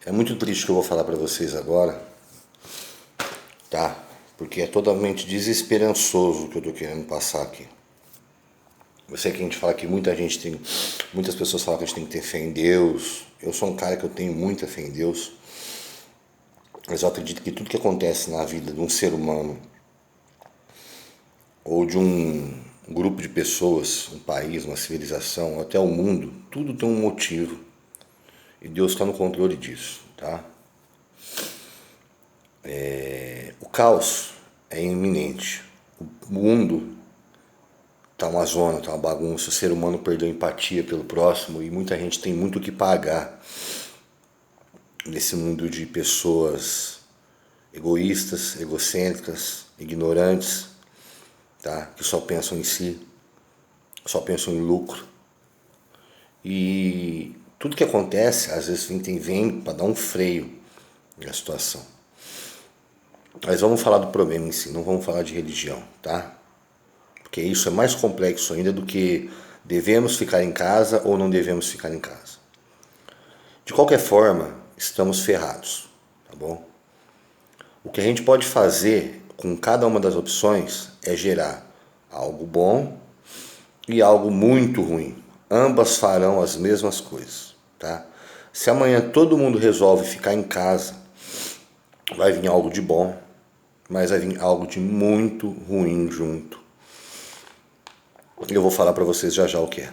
É muito triste o que eu vou falar para vocês agora, tá? Porque é totalmente desesperançoso o que eu tô querendo passar aqui. Eu sei que a gente fala que muitas pessoas falam que a gente tem que ter fé em Deus. Eu sou um cara que eu tenho muita fé em Deus, mas eu acredito que tudo que acontece na vida de um ser humano ou de um grupo de pessoas, um país, uma civilização, até o mundo, tudo tem um motivo e Deus está no controle disso, tá? O caos é iminente. O mundo tá uma zona, tá uma bagunça. O ser humano perdeu empatia pelo próximo e muita gente tem muito o que pagar nesse mundo de pessoas egoístas, egocêntricas, ignorantes, tá? Que só pensam em si, só pensam em lucro. E tudo que acontece, às vezes vem para dar um freio na situação. Mas vamos falar do problema em si, não vamos falar de religião, tá? Porque isso é mais complexo ainda do que devemos ficar em casa ou não devemos ficar em casa. De qualquer forma, estamos ferrados, tá bom? O que a gente pode fazer com cada uma das opções é gerar algo bom e algo muito ruim. Ambas farão as mesmas coisas, tá? Se amanhã todo mundo resolve ficar em casa, vai vir algo de bom, mas vai vir algo de muito ruim junto. Eu vou falar para vocês já já o que é.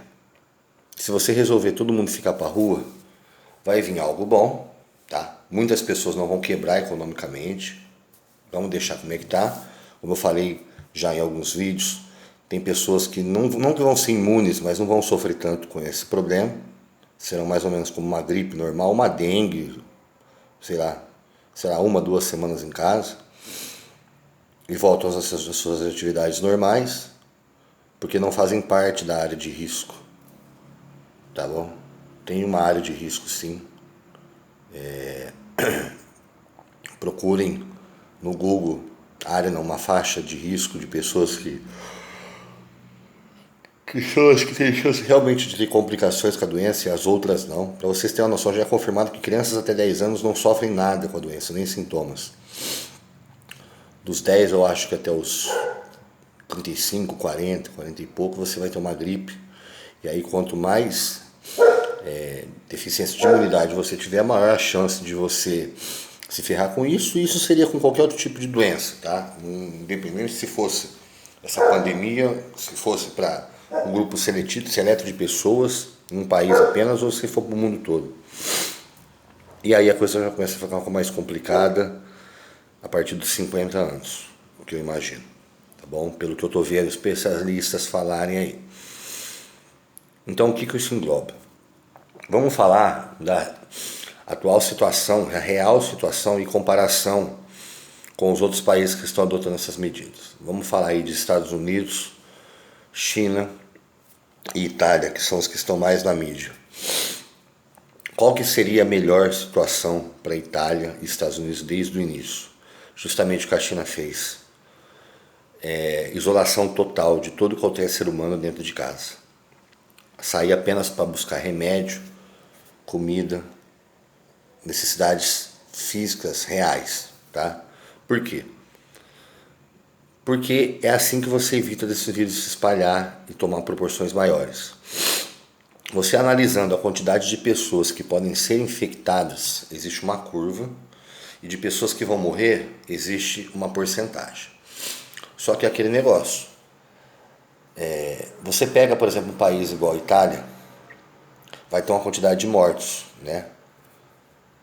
Se você resolver todo mundo ficar para rua, vai vir algo bom, tá? Muitas pessoas não vão quebrar economicamente. Vamos deixar como é que tá. Como eu falei já em alguns vídeos, tem pessoas que não que vão ser imunes, mas não vão sofrer tanto com esse problema. Serão mais ou menos como uma gripe normal, uma dengue, sei lá, será 1, 2 semanas em casa e voltam às suas atividades normais, porque não fazem parte da área de risco, tá bom? Tem uma área de risco sim. Procurem no Google, área não, uma faixa de risco de pessoas que têm chance realmente de ter complicações com a doença e as outras não. Para vocês terem uma noção, já é confirmado que crianças até 10 anos não sofrem nada com a doença, nem sintomas. Dos 10 eu acho que até os 35, 40, 40 e pouco você vai ter uma gripe. E aí quanto mais deficiência de imunidade você tiver, maior a chance de você se ferrar com isso. E isso seria com qualquer outro tipo de doença, tá? Independente se fosse essa pandemia, se fosse para um grupo seleto de pessoas, em um país apenas, ou se for para o mundo todo. E aí a coisa já começa a ficar um pouco mais complicada a partir dos 50 anos, o que eu imagino, tá bom? Pelo que eu estou vendo especialistas falarem aí. Então o que isso engloba? Vamos falar da atual situação, a real situação e comparação com os outros países que estão adotando essas medidas. Vamos falar aí de Estados Unidos, China e Itália, que são os que estão mais na mídia. Qual que seria a melhor situação para a Itália e Estados Unidos desde o início? Justamente o que a China fez. Isolação total de todo e qualquer ser humano dentro de casa. Sair apenas para buscar remédio, comida, necessidades físicas reais, tá? Por quê? Porque é assim que você evita desse vírus se espalhar e tomar proporções maiores. Você analisando a quantidade de pessoas que podem ser infectadas, existe uma curva, e de pessoas que vão morrer, existe uma porcentagem. Só que é aquele negócio. Você pega, por exemplo, um país igual a Itália, vai ter uma quantidade de mortos, né?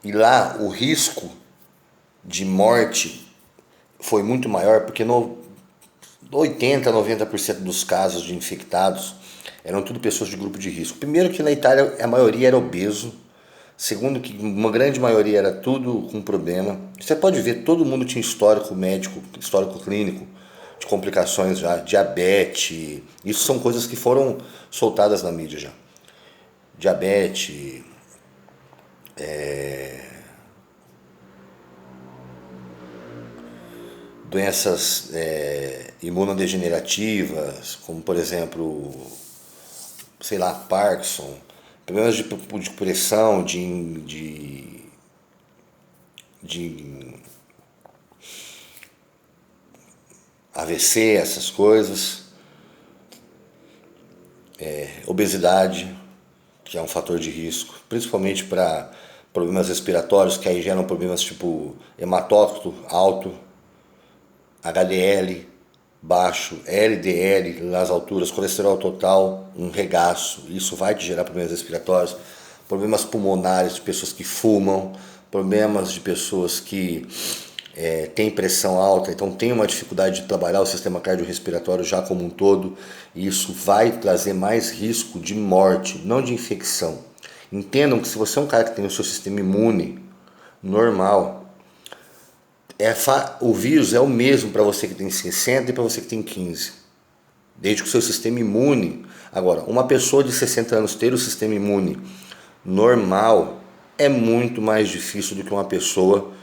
E lá o risco de morte foi muito maior, porque no 80, 90% dos casos de infectados eram tudo pessoas de grupo de risco. Primeiro que na Itália a maioria era obeso. Segundo que uma grande maioria era tudo com problema. Você pode ver, todo mundo tinha histórico médico, histórico clínico de complicações já, diabetes. Isso são coisas que foram soltadas na mídia já. Diabetes, doenças imunodegenerativas, como por exemplo, sei lá, Parkinson, problemas de pressão, de de AVC, essas coisas, obesidade, que é um fator de risco, principalmente para problemas respiratórios, que aí geram problemas tipo hematócrito alto, HDL baixo, LDL nas alturas, colesterol total, um regaço. Isso vai te gerar problemas respiratórios, problemas pulmonares de pessoas que fumam, problemas de pessoas que têm pressão alta, então tem uma dificuldade de trabalhar o sistema cardiorrespiratório já como um todo, e isso vai trazer mais risco de morte, não de infecção. Entendam que se você é um cara que tem o seu sistema imune normal, o vírus é o mesmo para você que tem 60 e para você que tem 15. Desde que o seu sistema imune... Agora, uma pessoa de 60 anos ter o sistema imune normal é muito mais difícil do que uma pessoa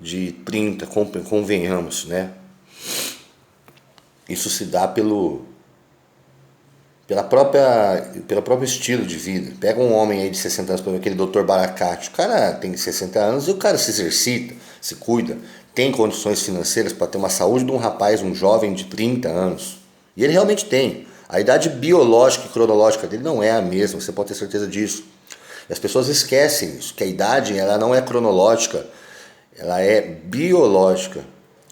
de 30, convenhamos, né? Isso se dá pelo próprio estilo de vida. Pega um homem aí de 60 anos, aquele Dr. Baracate, o cara tem 60 anos e o cara se exercita, se cuida, tem condições financeiras para ter uma saúde de um rapaz, um jovem de 30 anos. E ele realmente tem. A idade biológica e cronológica dele não é a mesma, você pode ter certeza disso. E as pessoas esquecem isso, que a idade ela não é cronológica, ela é biológica,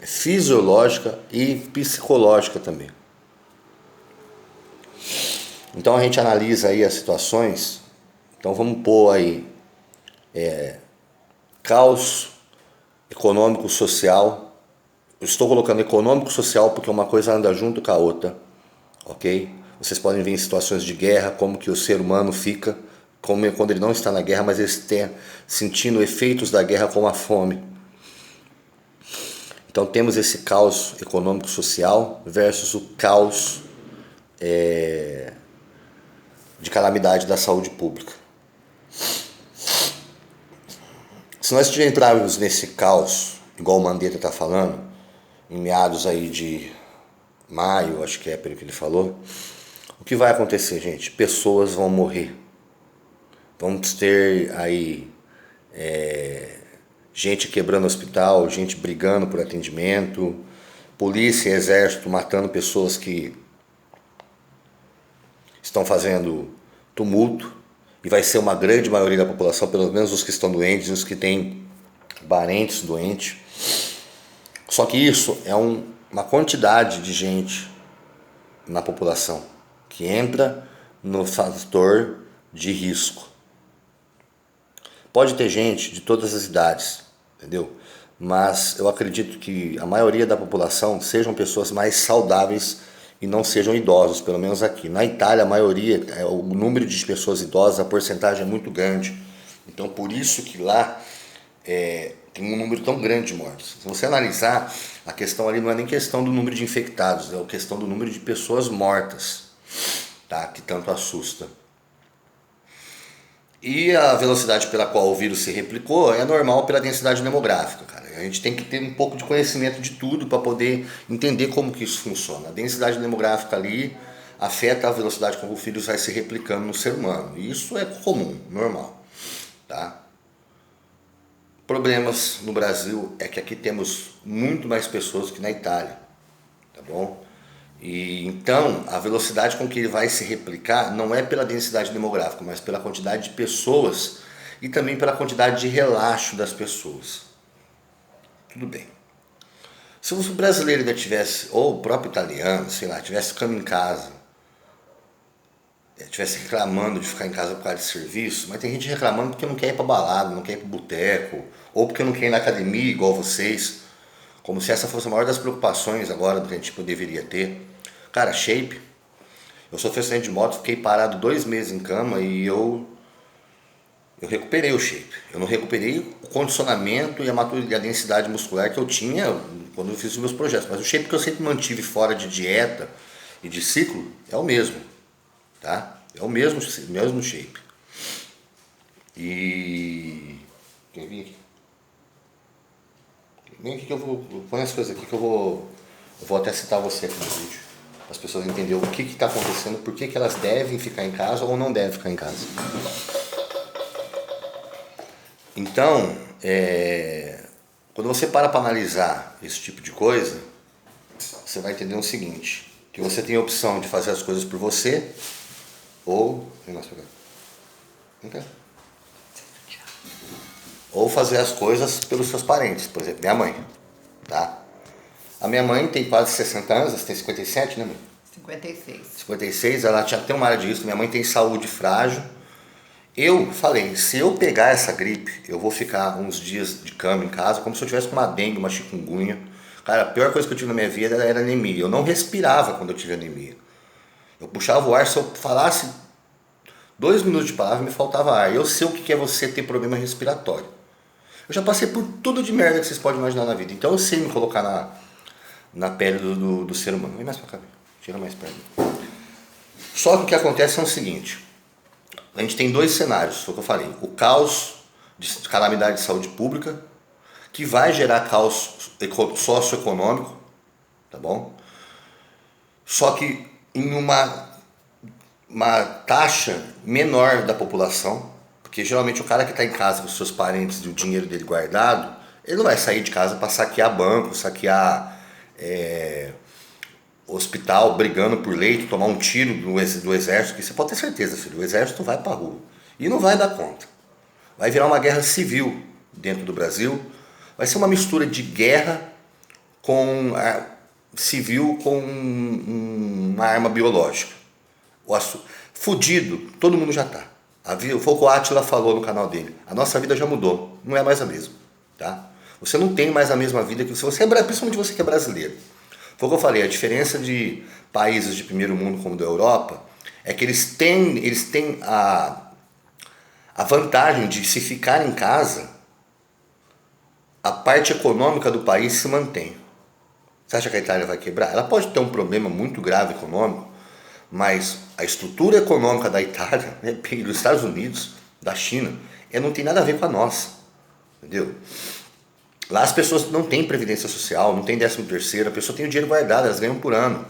fisiológica e psicológica também. Então a gente analisa aí as situações. Então vamos pôr aí caos econômico, social. Eu estou colocando econômico, social porque uma coisa anda junto com a outra, ok? Vocês podem ver em situações de guerra como que o ser humano fica, como quando ele não está na guerra, mas ele está sentindo efeitos da guerra como a fome. Então temos esse caos econômico, social versus o caos de calamidade da saúde pública. Se nós entrarmos nesse caos, igual o Mandetta está falando, em meados aí de maio, acho que é pelo que ele falou, o que vai acontecer, gente? Pessoas vão morrer. Vamos ter aí gente quebrando hospital, gente brigando por atendimento, polícia e exército matando pessoas que estão fazendo tumulto, e vai ser uma grande maioria da população, pelo menos os que estão doentes, os que têm parentes doentes. Só que isso é uma quantidade de gente na população que entra no fator de risco. Pode ter gente de todas as idades, entendeu? Mas eu acredito que a maioria da população sejam pessoas mais saudáveis e não sejam idosos, pelo menos aqui. Na Itália, a maioria, o número de pessoas idosas, a porcentagem é muito grande. Então, por isso que lá tem um número tão grande de mortes. Se você analisar, a questão ali não é nem questão do número de infectados, é a questão do número de pessoas mortas, tá? Que tanto assusta. E a velocidade pela qual o vírus se replicou é normal pela densidade demográfica, cara. A gente tem que ter um pouco de conhecimento de tudo para poder entender como que isso funciona. A densidade demográfica ali afeta a velocidade com que o vírus vai se replicando no ser humano. E isso é comum, normal, tá? Problemas no Brasil é que aqui temos muito mais pessoas que na Itália, tá bom? E então a velocidade com que ele vai se replicar não é pela densidade demográfica, mas pela quantidade de pessoas e também pela quantidade de relaxo das pessoas. Tudo bem. Se o brasileiro ainda tivesse, ou o próprio italiano, sei lá, tivesse ficando em casa, tivesse reclamando de ficar em casa por causa de serviço, mas tem gente reclamando porque não quer ir pra balada, não quer ir pro boteco, ou porque não quer ir na academia igual vocês, como se essa fosse a maior das preocupações agora do que a gente deveria ter. Cara, shape. Eu sofri acidente de moto, fiquei parado 2 meses em cama e eu recuperei o shape. Eu não recuperei o condicionamento e a densidade muscular que eu tinha quando eu fiz os meus projetos. Mas o shape que eu sempre mantive fora de dieta e de ciclo é o mesmo, tá? É o mesmo shape. E... Quer vir aqui? Vem aqui que eu vou... Põe as coisas aqui que eu vou até citar você aqui no vídeo. Para as pessoas entenderem o que está acontecendo, por que elas devem ficar em casa ou não devem ficar em casa. Então, Quando você para analisar esse tipo de coisa, você vai entender o seguinte, que você tem a opção de fazer as coisas por você, ou... Vem cá. Ou fazer as coisas pelos seus parentes, por exemplo, minha mãe, tá? A minha mãe tem quase 60 anos, ela tem 57, né, mãe? 56. 56, ela tinha até uma área de risco, minha mãe tem saúde frágil. Eu falei, se eu pegar essa gripe, eu vou ficar uns dias de cama em casa, como se eu tivesse com uma dengue, uma chikungunya. Cara, a pior coisa que eu tive na minha vida era anemia. Eu não respirava quando eu tive anemia. Eu puxava o ar, se eu falasse 2 minutos de palavra, me faltava ar. Eu sei o que é você ter problema respiratório. Eu já passei por tudo de merda que vocês podem imaginar na vida. Então eu sei me colocar na pele do ser humano. Vem mais pra cá, tira mais perto. Só que o que acontece é o seguinte. A gente tem 2 cenários, foi o que eu falei. O caos de calamidade de saúde pública, que vai gerar caos socioeconômico, tá bom? Só que em uma taxa menor da população, porque geralmente o cara que está em casa com os seus parentes e o dinheiro dele guardado, ele não vai sair de casa para saquear banco, saquear hospital, brigando por leito, tomar um tiro do exército, que você pode ter certeza, filho, o exército vai para a rua e não vai dar conta. Vai virar uma guerra civil dentro do Brasil, vai ser uma mistura de guerra com civil com uma arma biológica. Fudido, todo mundo já tá. Foi o que o Átila falou no canal dele. A nossa vida já mudou, não é mais a mesma, tá? Você não tem mais a mesma vida que se você principalmente você que é brasileiro. Foi o que eu falei, a diferença de países de primeiro mundo como da Europa é que eles têm a vantagem de se ficar em casa, a parte econômica do país se mantém. Você acha que a Itália vai quebrar? Ela pode ter um problema muito grave econômico, mas a estrutura econômica da Itália, dos Estados Unidos, da China, não tem nada a ver com a nossa, entendeu? Lá as pessoas não têm previdência social, não tem 13º, a pessoa tem o dinheiro guardado, elas ganham por ano.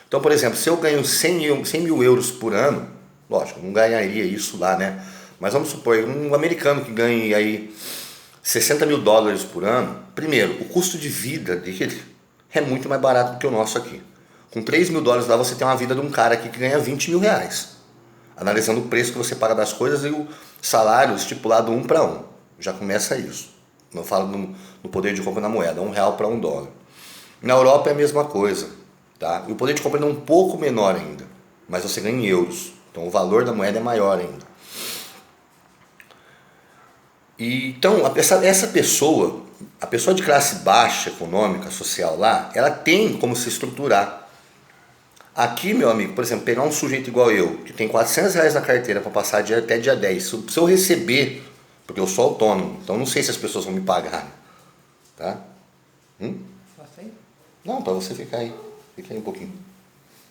Então, por exemplo, se eu ganho 100 mil euros por ano, lógico, não ganharia isso lá, né? Mas vamos supor, um americano que ganhe aí 60 mil dólares por ano, primeiro, o custo de vida dele é muito mais barato do que o nosso aqui. Com 3 mil dólares lá você tem uma vida de um cara aqui que ganha 20 mil reais. Analisando o preço que você paga das coisas e o salário estipulado 1 para 1. Já começa isso. Não falo no poder de compra na moeda, R$1 para $1. Na Europa é a mesma coisa, tá? E o poder de compra é um pouco menor ainda, mas você ganha em euros. Então o valor da moeda é maior ainda. E, então, essa pessoa, a pessoa de classe baixa, econômica, social lá, ela tem como se estruturar. Aqui, meu amigo, por exemplo, pegar um sujeito igual eu, que tem R$400 na carteira para passar até dia 10, se eu receber, porque eu sou autônomo, então não sei se as pessoas vão me pagar, tá? Posso ir? Não, para você ficar aí, fica aí um pouquinho.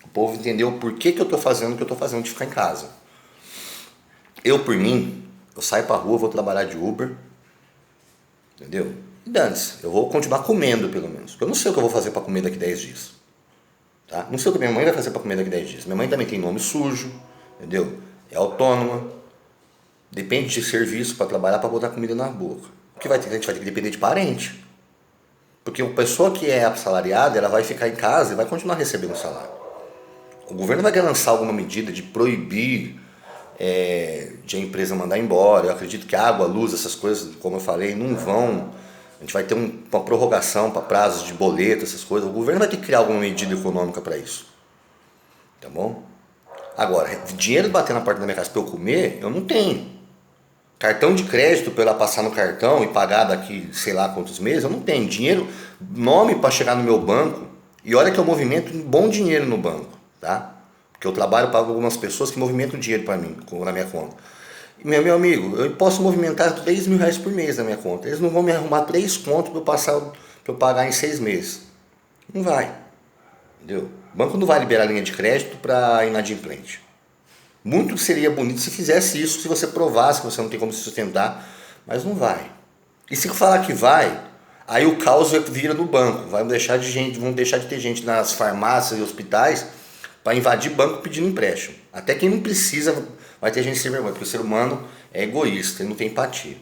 O povo entendeu por que eu estou fazendo o que eu estou fazendo de ficar em casa. Eu, por mim, eu saio pra rua, vou trabalhar de Uber, entendeu? E dane-se, eu vou continuar comendo pelo menos. Porque eu não sei o que eu vou fazer para comer daqui 10 dias. Tá? Não sei o que minha mãe vai fazer para comer daqui 10 dias. Minha mãe também tem nome sujo, entendeu? É autônoma, depende de serviço para trabalhar para botar comida na boca. O que vai ter? A gente vai ter que depender de parente. Porque a pessoa que é assalariada, ela vai ficar em casa e vai continuar recebendo o salário. O governo vai lançar alguma medida de proibir de a empresa mandar embora. Eu acredito que água, luz, essas coisas, como eu falei, não vão. A gente vai ter uma prorrogação para prazos de boleto, essas coisas. O governo vai ter que criar alguma medida econômica para isso. Tá bom? Agora, dinheiro bater na porta da minha casa para eu comer, eu não tenho. Cartão de crédito para ela passar no cartão e pagar daqui sei lá quantos meses, eu não tenho. Dinheiro, nome para chegar no meu banco. E olha que eu movimento um bom dinheiro no banco, tá? Porque eu trabalho para algumas pessoas que movimentam dinheiro para mim, na minha conta. E, meu amigo, eu posso movimentar 3 mil reais por mês na minha conta. Eles não vão me arrumar 3 contos para eu pagar em 6 meses. Não vai. Entendeu? O banco não vai liberar linha de crédito para inadimplente. Muito seria bonito se fizesse isso, se você provasse que você não tem como se sustentar, mas não vai. E se falar que vai, aí o caos vira no banco. Vão deixar de ter gente nas farmácias e hospitais para invadir banco pedindo empréstimo. Até quem não precisa vai ter gente sem vergonha, porque o ser humano é egoísta, ele não tem empatia.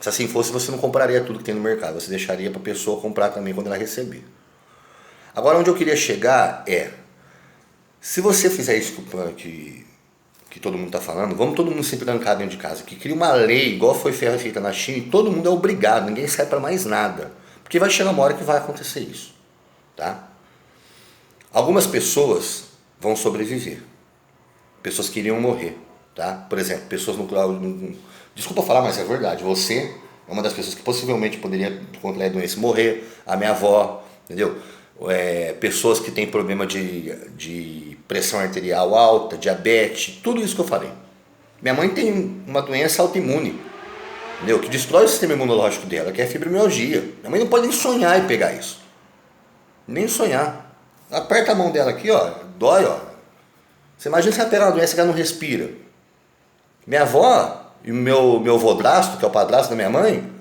Se assim fosse, você não compraria tudo que tem no mercado, você deixaria para a pessoa comprar também quando ela receber. Agora, onde eu queria chegar é, se você fizer isso que todo mundo está falando, vamos todo mundo se trancar dentro de casa, que cria uma lei igual foi feita na China e todo mundo é obrigado, ninguém sai para mais nada, porque vai chegar uma hora que vai acontecer isso, tá? Algumas pessoas vão sobreviver, pessoas que iriam morrer, tá? Por exemplo, pessoas desculpa falar, mas é verdade, você é uma das pessoas que possivelmente poderia contrair a doença, morrer, a minha avó, entendeu? Pessoas que têm problema de pressão arterial alta, diabetes, tudo isso que eu falei. Minha mãe tem uma doença autoimune, entendeu? Que destrói o sistema imunológico dela, que é a fibromialgia. Minha mãe não pode nem sonhar em pegar isso. Nem sonhar. Aperta a mão dela aqui, ó, dói, ó. Você imagina se ela pegar uma doença que ela não respira. Minha avó e o meu vodrasto, que é o padrasto da minha mãe,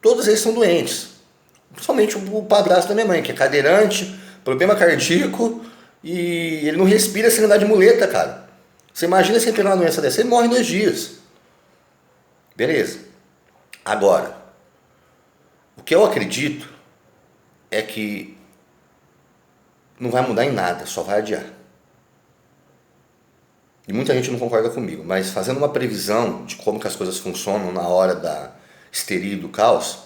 todos eles são doentes. Principalmente o padrasto da minha mãe, que é cadeirante, problema cardíaco, e ele não respira sem andar de muleta, cara. Você imagina se ele pegar uma doença dessa, ele morre em 2 dias. Beleza. Agora, o que eu acredito é que não vai mudar em nada, só vai adiar. E muita gente não concorda comigo, mas fazendo uma previsão de como que as coisas funcionam na hora da histeria e do caos,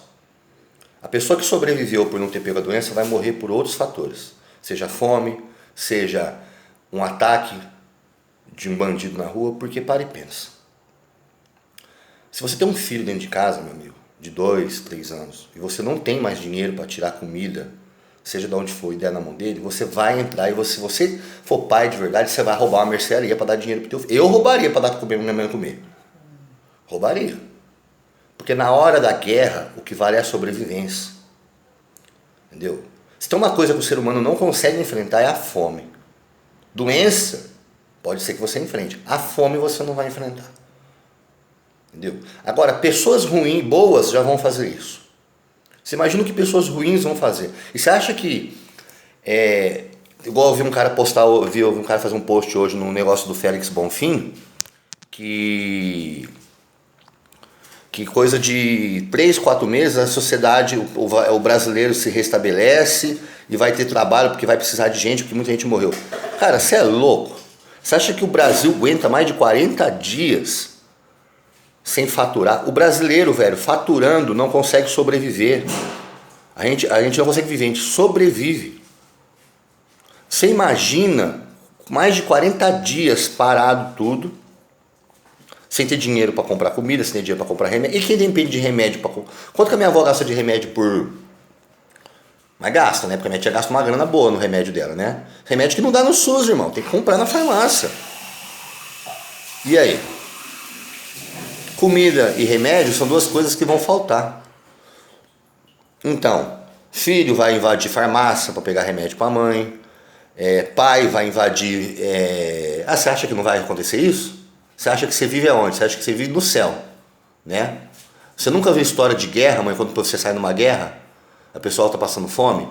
a pessoa que sobreviveu por não ter pego a doença vai morrer por outros fatores. Seja fome, seja um ataque de um bandido na rua, porque para e pensa. Se você tem um filho dentro de casa, meu amigo, de 2, 3 anos, e você não tem mais dinheiro para tirar comida, seja de onde for e der na mão dele, você vai entrar e se você for pai de verdade, você vai roubar uma mercearia para dar dinheiro pro teu filho. Eu roubaria para dar para comer, minha mãe comer. Roubaria. Porque na hora da guerra, o que vale é a sobrevivência. Entendeu? Se tem uma coisa que o ser humano não consegue enfrentar é a fome. Doença, pode ser que você enfrente. A fome você não vai enfrentar. Entendeu? Agora, pessoas ruins, boas, já vão fazer isso. Você imagina o que pessoas ruins vão fazer. E você acha que, igual eu vi um cara um cara fazer um post hoje no negócio do Félix Bonfim, que coisa de 3, 4 meses a sociedade, o brasileiro se restabelece e vai ter trabalho porque vai precisar de gente, porque muita gente morreu. Cara, você é louco? Você acha que o Brasil aguenta mais de 40 dias sem faturar? O brasileiro, velho, faturando não consegue sobreviver. A gente não consegue viver, a gente sobrevive. Você imagina mais de 40 dias parado tudo, sem ter dinheiro para comprar comida, sem ter dinheiro para comprar remédio. E quem depende de remédio para comprar? Quanto que a minha avó gasta de remédio por... Mas gasta, né? Porque a minha tia gasta uma grana boa no remédio dela, né? Remédio que não dá no SUS, irmão. Tem que comprar na farmácia. E aí? Comida e remédio são 2 coisas que vão faltar. Então, filho vai invadir farmácia para pegar remédio para a mãe. Pai vai invadir... você acha que não vai acontecer isso? Você acha que você vive aonde? Você acha que você vive no céu, né? Você nunca viu história de guerra, mãe, quando você sai numa guerra, a pessoa está passando fome?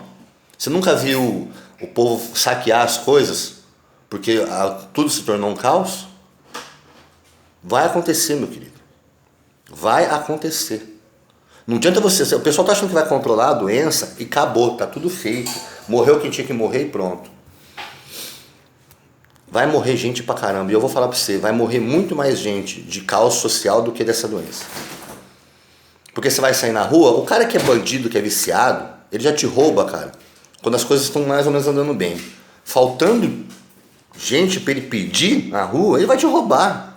Você nunca viu o povo saquear as coisas porque tudo se tornou um caos? Vai acontecer, meu querido. Vai acontecer. Não adianta você... O pessoal está achando que vai controlar a doença e acabou, tá tudo feito. Morreu quem tinha que morrer e pronto. Vai morrer gente pra caramba. E eu vou falar pra você, vai morrer muito mais gente de caos social do que dessa doença. Porque você vai sair na rua, o cara que é bandido, que é viciado, ele já te rouba, cara, quando as coisas estão mais ou menos andando bem. Faltando gente pra ele pedir na rua, ele vai te roubar.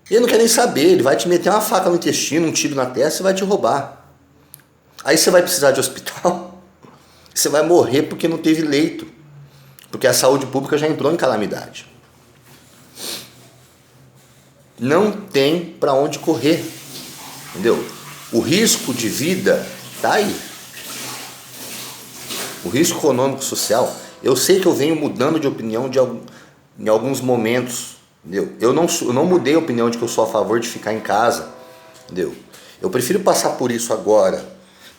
Ele não quer nem saber, ele vai te meter uma faca no intestino, um tiro na testa e vai te roubar. Aí você vai precisar de hospital, você vai morrer porque não teve leito. Porque a saúde pública já entrou em calamidade. Não tem para onde correr. Entendeu? O risco de vida está aí. O risco econômico social. Eu sei que eu venho mudando de opinião em alguns momentos. Entendeu? Eu não mudei a opinião de que eu sou a favor de ficar em casa. Entendeu? Eu prefiro passar por isso agora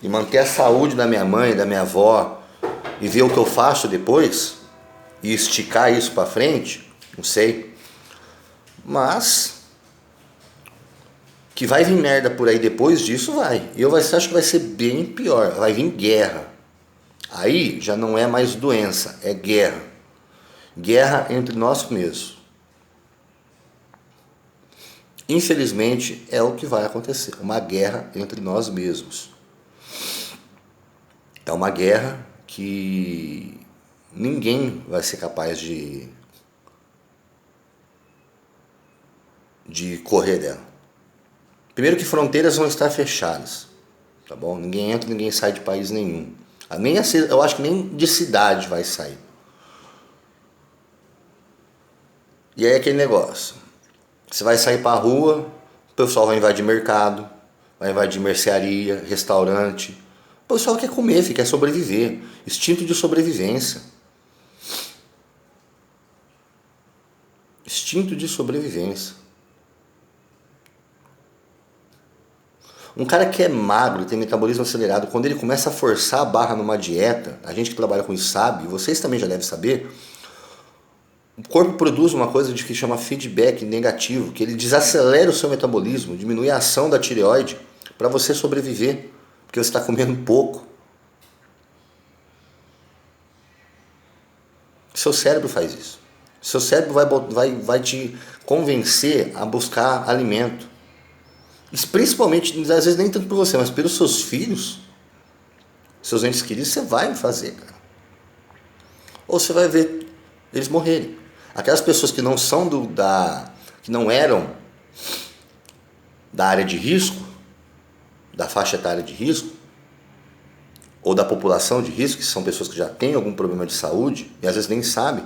e manter a saúde da minha mãe, da minha avó e ver o que eu faço depois e esticar isso para frente, não sei. Mas Que vai vir merda por aí depois disso, vai. E eu acho que vai ser bem pior. Vai vir guerra. Aí já não é mais doença, é guerra. Guerra entre nós mesmos. Infelizmente é o que vai acontecer. Uma guerra entre nós mesmos. É uma guerra que ninguém vai ser capaz de correr dela. Primeiro que fronteiras vão estar fechadas, tá bom? Ninguém entra, ninguém sai de país nenhum. Eu acho que nem de cidade vai sair. E aí aquele negócio, você vai sair pra rua, o pessoal vai invadir mercado, vai invadir mercearia, restaurante. O pessoal quer comer, quer sobreviver. Instinto de sobrevivência. Instinto de sobrevivência. Um cara que é magro, tem metabolismo acelerado, quando ele começa a forçar a barra numa dieta, a gente que trabalha com isso sabe, vocês também já devem saber, o corpo produz uma coisa que chama feedback negativo, que ele desacelera o seu metabolismo, diminui a ação da tireoide para você sobreviver, porque você está comendo pouco. Seu cérebro faz isso. Seu cérebro vai te convencer a buscar alimento. Principalmente, às vezes nem tanto por você, mas pelos seus filhos, seus entes queridos, você vai fazer, cara. Ou você vai ver eles morrerem. Aquelas pessoas que não são que não eram da área de risco, da faixa etária de risco, ou da população de risco, que são pessoas que já têm algum problema de saúde, e às vezes nem sabem,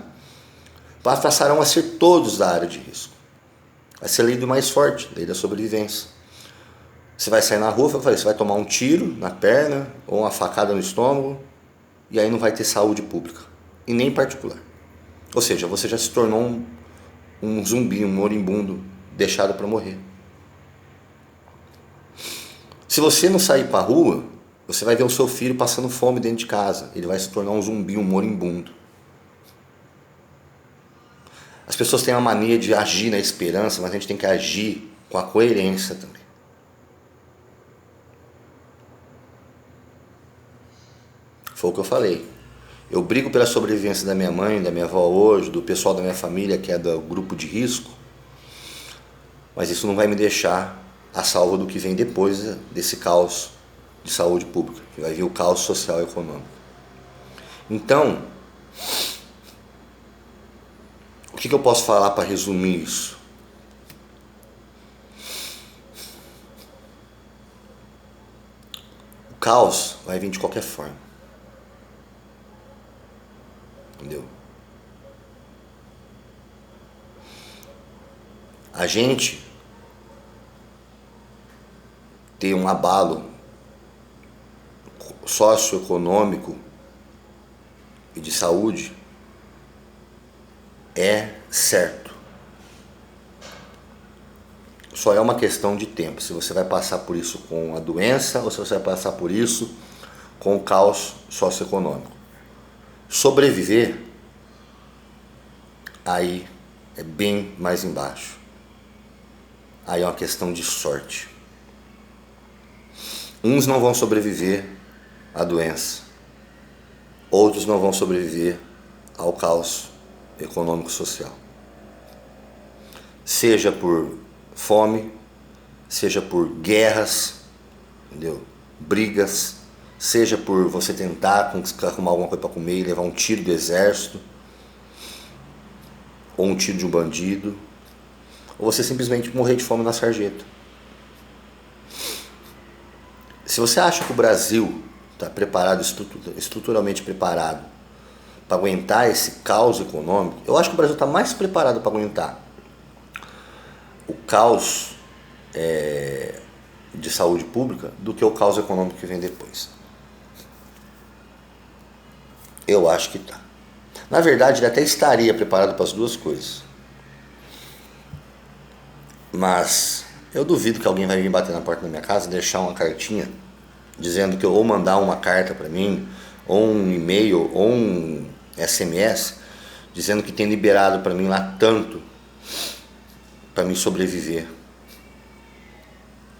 passarão a ser todos da área de risco. Vai ser a lei do mais forte, lei da sobrevivência. Você vai sair na rua, você vai tomar um tiro na perna ou uma facada no estômago e aí não vai ter saúde pública e nem particular. Ou seja, você já se tornou um zumbi, um moribundo deixado para morrer. Se você não sair para a rua, você vai ver o seu filho passando fome dentro de casa. Ele vai se tornar um zumbi, um moribundo. As pessoas têm a mania de agir na esperança, mas a gente tem que agir com a coerência também. Foi o que eu falei. Eu brigo pela sobrevivência da minha mãe, da minha avó hoje, do pessoal da minha família que é do grupo de risco, mas isso não vai me deixar a salvo do que vem depois desse caos de saúde pública, que vai vir o caos social e econômico. Então, o que eu posso falar para resumir isso? O caos vai vir de qualquer forma. Entendeu? A gente tem um abalo socioeconômico e de saúde é certo. Só é uma questão de tempo, se você vai passar por isso com a doença ou se você vai passar por isso com o caos socioeconômico. Sobreviver, aí é bem mais embaixo. Aí é uma questão de sorte. Uns não vão sobreviver à doença, outros não vão sobreviver ao caos econômico-social. Seja por fome, seja por guerras, entendeu? Brigas, seja por você tentar arrumar alguma coisa para comer e levar um tiro do exército, ou um tiro de um bandido, ou você simplesmente morrer de fome na sarjeta. Se você acha que o Brasil está preparado, estruturalmente preparado para aguentar esse caos econômico, eu acho que o Brasil está mais preparado para aguentar o caos de saúde pública do que o caos econômico que vem depois. Eu acho que está. Na verdade, ele até estaria preparado para as duas coisas. Mas eu duvido que alguém vai vir bater na porta da minha casa e deixar uma cartinha dizendo que eu ou mandar uma carta para mim, ou um e-mail, ou um SMS, dizendo que tem liberado para mim lá tanto para mim sobreviver.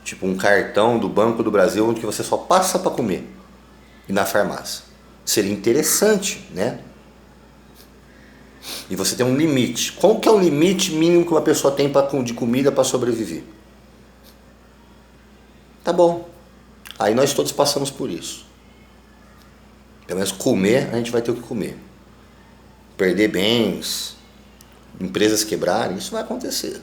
Tipo um cartão do Banco do Brasil onde você só passa para comer e na farmácia. Seria interessante, né? E você tem um limite. Qual que é o limite mínimo que uma pessoa tem de comida para sobreviver? Tá bom. Aí nós todos passamos por isso. Pelo menos comer, a gente vai ter o que comer. Perder bens, empresas quebrarem, isso vai acontecer.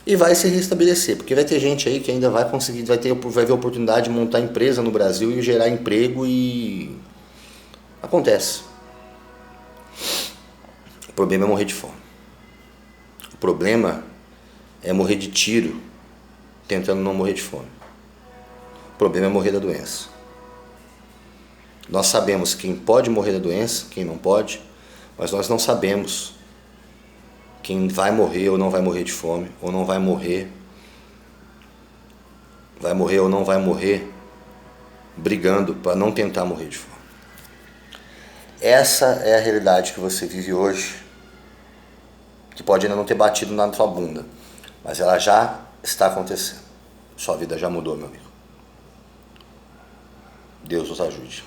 E vai se restabelecer, porque vai ter gente aí que ainda vai conseguir, vai ver a oportunidade de montar empresa no Brasil e gerar emprego e acontece. O problema é morrer de fome. O problema é morrer de tiro tentando não morrer de fome. O problema é morrer da doença. Nós sabemos quem pode morrer da doença, quem não pode, mas nós não sabemos quem vai morrer ou não vai morrer de fome, ou não vai morrer ou não vai morrer brigando para não tentar morrer de fome. Essa é a realidade que você vive hoje, que pode ainda não ter batido na sua bunda, mas ela já está acontecendo. Sua vida já mudou, meu amigo. Deus nos ajude.